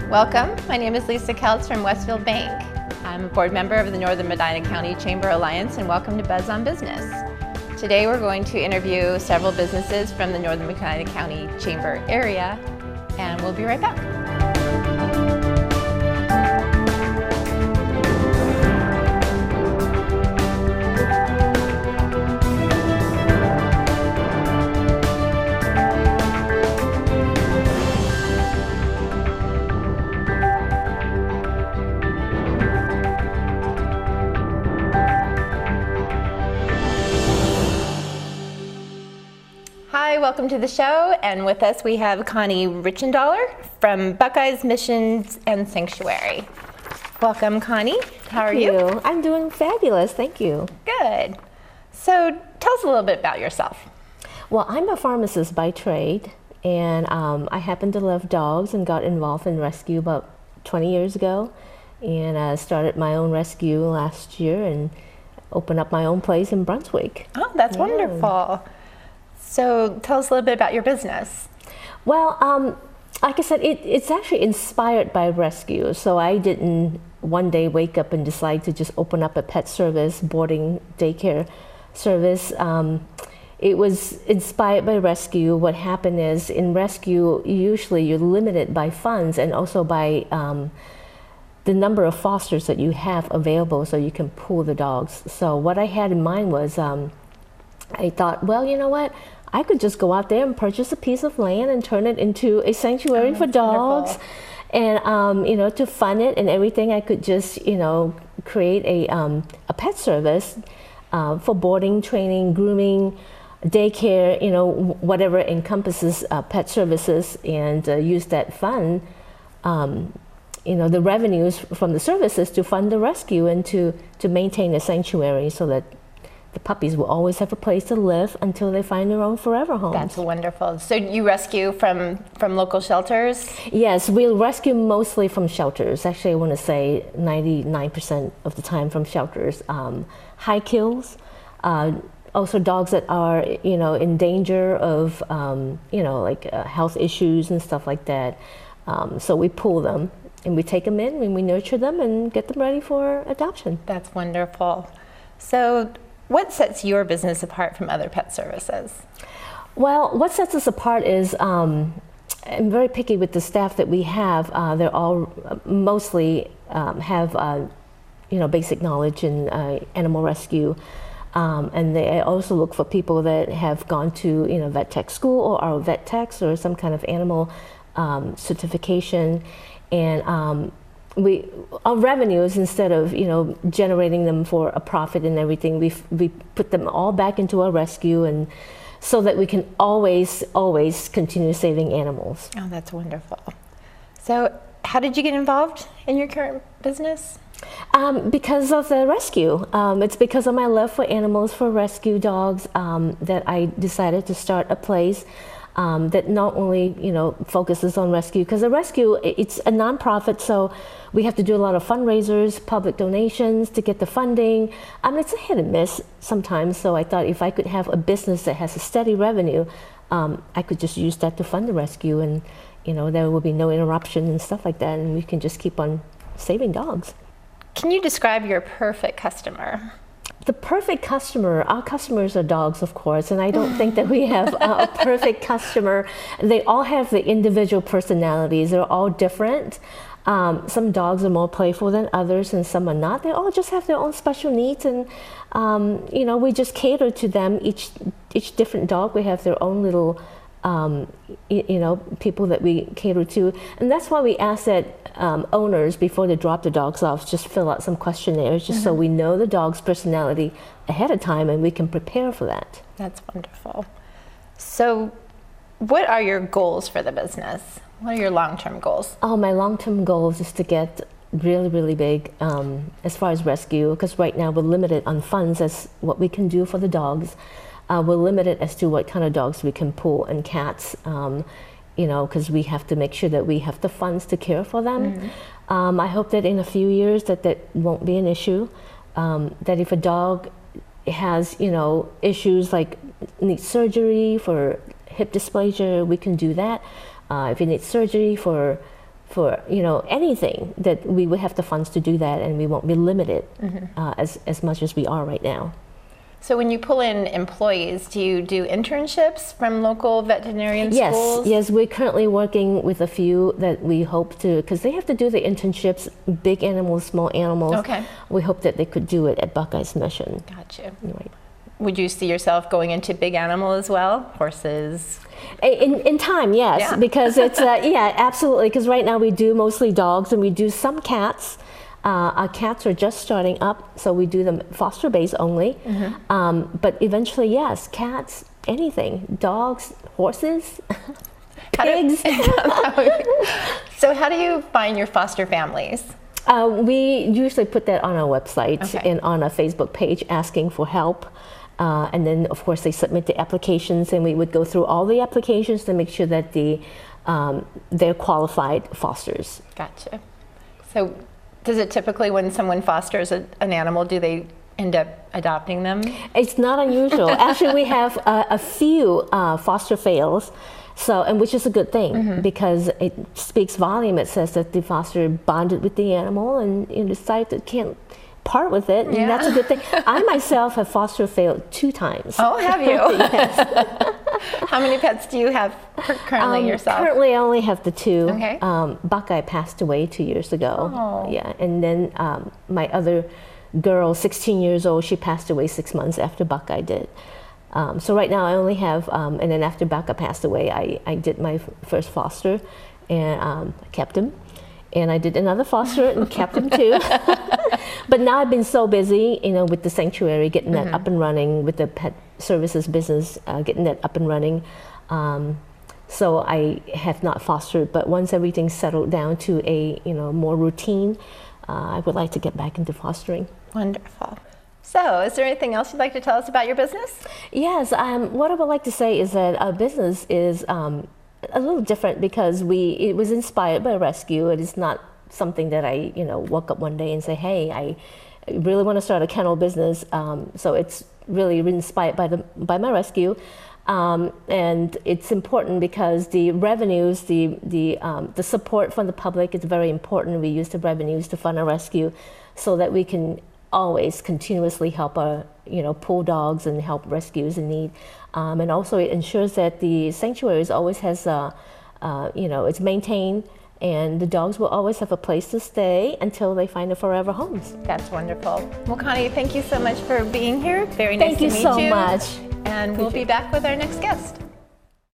Welcome. My name is Lisa Keltz from Westfield Bank. I'm a board member of the Northern Medina County Chamber Alliance, and welcome to Buzz on Business. Today we're going to interview several businesses from the Northern Medina County Chamber area, and we'll be right back. Hi, welcome to the show, and with us we have Connie Richendaler from Buckeye's Missions and Sanctuary. Welcome, Connie. How are you? I'm doing fabulous, thank you. Good. So tell us a little bit about yourself. Well, I'm a pharmacist by trade, and I happen to love dogs and got involved in rescue about 20 years ago, and started my own rescue last year and opened up my own place in Brunswick. Oh, that's wonderful. So tell us a little bit about your business. Well, like I said, it's actually inspired by rescue. So I didn't one day wake up and decide to just open up a pet service, boarding daycare service. It was inspired by rescue. What happened is in rescue, usually you're limited by funds and also by the number of fosters that you have available so you can pool the dogs. So what I had in mind was I thought, well, you know what? I could just go out there and purchase a piece of land and turn it into a sanctuary for dogs. Wonderful. And, to fund it and everything, I could just, create a pet service for boarding, training, grooming, daycare, whatever encompasses pet services, and use that fund, the revenues from the services to fund the rescue and to maintain the sanctuary so that the puppies will always have a place to live until they find their own forever home. That's wonderful. So you rescue from local shelters? Yes, we'll rescue mostly from shelters. Actually, I want to say 99% of the time from shelters. High kills, also dogs that are, in danger of, health issues and stuff like that. So we pull them and we take them in and we nurture them and get them ready for adoption. That's wonderful. So what sets your business apart from other pet services? Well, what sets us apart is I'm very picky with the staff that we have. They're all mostly have basic knowledge in animal rescue, and they also look for people that have gone to vet tech school or are vet techs or some kind of animal certification, and our revenues, instead of generating them for a profit and everything, we put them all back into our rescue, and so that we can always continue saving animals. Oh, that's wonderful. So how did you get involved in your current business? Because of the rescue. It's because of my love for animals, for rescue dogs, that I decided to start a place that not only focuses on rescue, because the rescue, it's a nonprofit, so we have to do a lot of fundraisers, public donations to get the funding. It's a hit and miss sometimes, so I thought if I could have a business that has a steady revenue, I could just use that to fund the rescue, and there will be no interruption and stuff like that, and we can just keep on saving dogs. Can you describe your perfect customer? The perfect customer, our customers are dogs, of course, and I don't think that we have a perfect customer. They all have the individual personalities. They're all different. Some dogs are more playful than others, and some are not. They all just have their own special needs, and we just cater to them. Each different dog, we have their own little people that we cater to, and that's why we ask that owners, before they drop the dogs off, just fill out some questionnaires, just so we know the dog's personality ahead of time and we can prepare for that. That's wonderful. So what are your goals for the business? What are your long-term goals? Oh, my long-term goals is to get really, really big as far as rescue, because right now we're limited on funds as what we can do for the dogs. We're limited as to what kind of dogs we can pull, and cats, because we have to make sure that we have the funds to care for them. I hope that in a few years that won't be an issue, that if a dog has, issues like needs surgery for hip dysplasia, we can do that. If it needs surgery for for anything, that we would have the funds to do that, and we won't be limited as much as we are right now. So when you pull in employees, do you do internships from local veterinarian schools? Yes, we're currently working with a few that we hope to, because they have to do the internships, big animals, small animals. Okay. We hope that they could do it at Buckeye's mission. Gotcha. Right. Would you see yourself going into big animal as well? Horses? In time, yes, Yeah. because it's, yeah, absolutely, because right now we do mostly dogs and we do some cats. Our cats are just starting up, so we do them foster base only. But eventually, yes, cats, anything, dogs, horses, pigs. So how do you find your foster families? We usually put that on our website and on our Facebook page asking for help. And then, of course, they submit the applications, and we would go through all the applications to make sure that they're qualified fosters. Gotcha. So does it typically, when someone fosters an animal, do they end up adopting them? It's not unusual. Actually, we have a few foster fails, and which is a good thing because it speaks volume. It says that the foster bonded with the animal and decided that can't part with it, and that's a good thing. I myself have foster failed 2 times. Oh, have you? Yes. How many pets do you have currently yourself? Currently, I only have the 2. Okay. Buckeye passed away 2 years ago. Oh. Yeah, and then my other girl, 16 years old, she passed away 6 months after Buckeye did. So right now I only have, and then after Buckeye passed away, I did my first foster, and kept him. And I did another foster and kept him too. But now I've been so busy, with the sanctuary, getting that up and running, with the pet services business, getting that up and running. So I have not fostered, but once everything's settled down to a more routine, I would like to get back into fostering. Wonderful. So, is there anything else you'd like to tell us about your business? Yes, what I would like to say is that our business is a little different because it was inspired by rescue. It is not something that I woke up one day and say, hey, I really want to start a kennel business. So it's really inspired by my rescue. And it's important because the revenues, the support from the public is very important. We use the revenues to fund our rescue so that we can always continuously help our pull dogs and help rescues in need. And also it ensures that the sanctuaries always has it's maintained, and the dogs will always have a place to stay until they find their forever homes. That's wonderful. Well, Connie, thank you so much for being here. Very nice to meet you. Thank you so much. And we'll be back with our next guest.